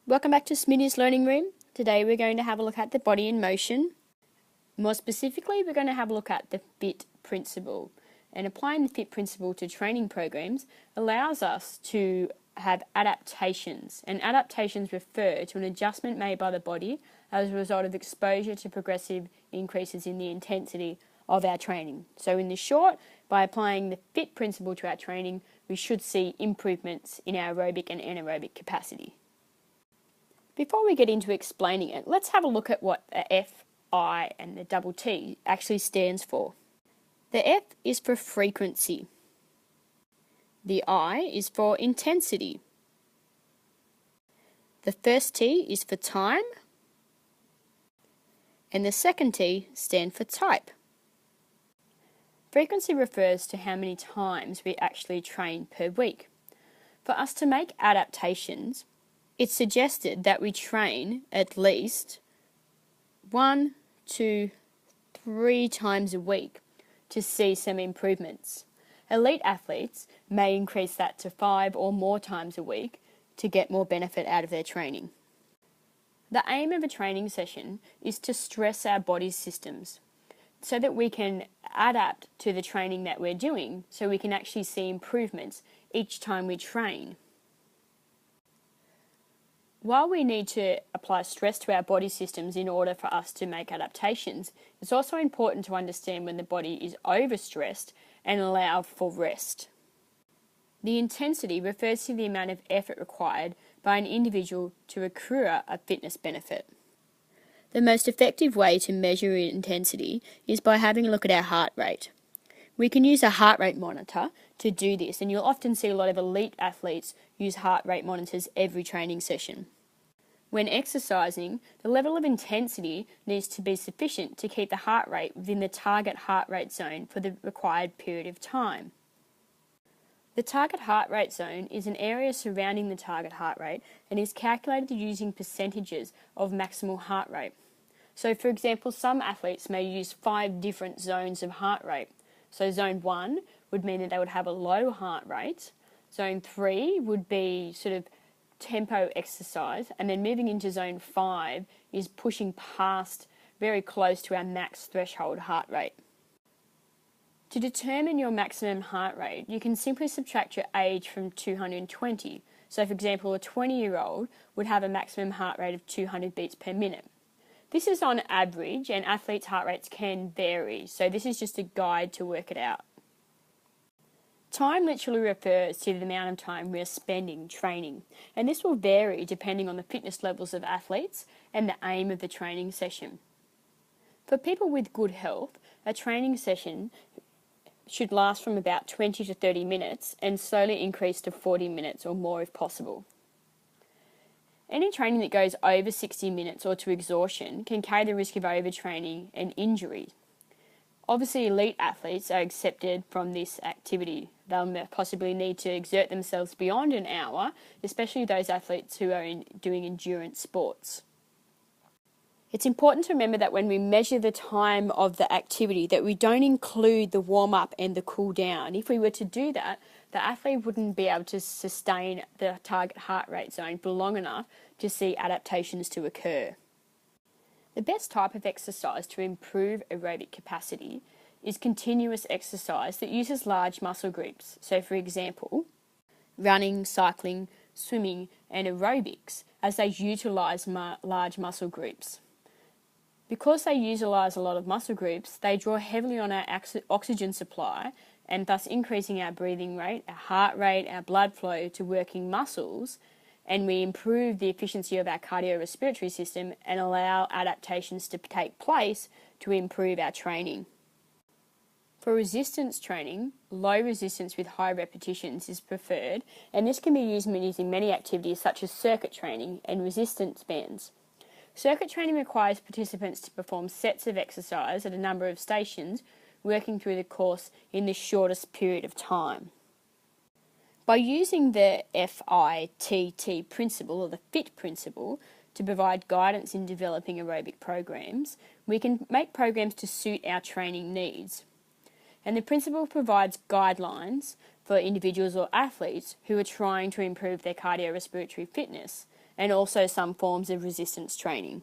Welcome back to Smitty's Learning Room. Today we're going to have a look at the body in motion. More specifically, we're going to have a look at the F.I.T.T principle. And applying the F.I.T.T principle to training programs allows us to have adaptations. And adaptations refer to an adjustment made by the body as a result of exposure to progressive increases in the intensity of our training. So in the short, by applying the F.I.T.T principle to our training, we should see improvements in our aerobic and anaerobic capacity. Before we get into explaining it, let's have a look at what the F, I and the double T actually stands for. The F is for frequency. The I is for intensity. The first T is for time. And the second T stands for type. Frequency refers to how many times we actually train per week. For us to make adaptations, it's suggested that we train at least 1, 2, 3 times a week to see some improvements. Elite athletes may increase that to 5 or more times a week to get more benefit out of their training. The aim of a training session is to stress our body's systems so that we can adapt to the training that we're doing, so we can actually see improvements each time we train. While we need to apply stress to our body systems in order for us to make adaptations, it's also important to understand when the body is overstressed and allow for rest. The intensity refers to the amount of effort required by an individual to accrue a fitness benefit. The most effective way to measure intensity is by having a look at our heart rate. We can use a heart rate monitor to do this, and you'll often see a lot of elite athletes use heart rate monitors every training session. When exercising, the level of intensity needs to be sufficient to keep the heart rate within the target heart rate zone for the required period of time. The target heart rate zone is an area surrounding the target heart rate and is calculated using percentages of maximal heart rate. So for example, some athletes may use 5 different zones of heart rate. So zone 1 would mean that they would have a low heart rate. Zone 3 would be sort of tempo exercise, and then moving into zone 5 is pushing past very close to our max threshold heart rate. To determine your maximum heart rate, you can simply subtract your age from 220. So for example, a 20-year-old would have a maximum heart rate of 200 beats per minute. This is on average, and athletes' heart rates can vary, so this is just a guide to work it out. Time literally refers to the amount of time we are spending training, and this will vary depending on the fitness levels of athletes and the aim of the training session. For people with good health, a training session should last from about 20 to 30 minutes and slowly increase to 40 minutes or more if possible. Any training that goes over 60 minutes or to exhaustion can carry the risk of overtraining and injury. Obviously, elite athletes are accepted from this activity. They'll possibly need to exert themselves beyond an hour, especially those athletes who are doing endurance sports. It's important to remember that when we measure the time of the activity, that we don't include the warm-up and the cool-down. If we were to do that, the athlete wouldn't be able to sustain the target heart rate zone for long enough to see adaptations to occur. The best type of exercise to improve aerobic capacity is continuous exercise that uses large muscle groups. So for example, running, cycling, swimming and aerobics, as they utilise large muscle groups. Because they utilise a lot of muscle groups, they draw heavily on our oxygen supply and thus increasing our breathing rate, our heart rate, our blood flow to working muscles, and we improve the efficiency of our cardiorespiratory system and allow adaptations to take place to improve our training. For resistance training, low resistance with high repetitions is preferred, and this can be used in many activities such as circuit training and resistance bands. Circuit training requires participants to perform sets of exercise at a number of stations, working through the course in the shortest period of time. By using the F.I.T.T principle, or the F.I.T.T principle, to provide guidance in developing aerobic programs, we can make programs to suit our training needs. And the principle provides guidelines for individuals or athletes who are trying to improve their cardiorespiratory fitness, and also some forms of resistance training.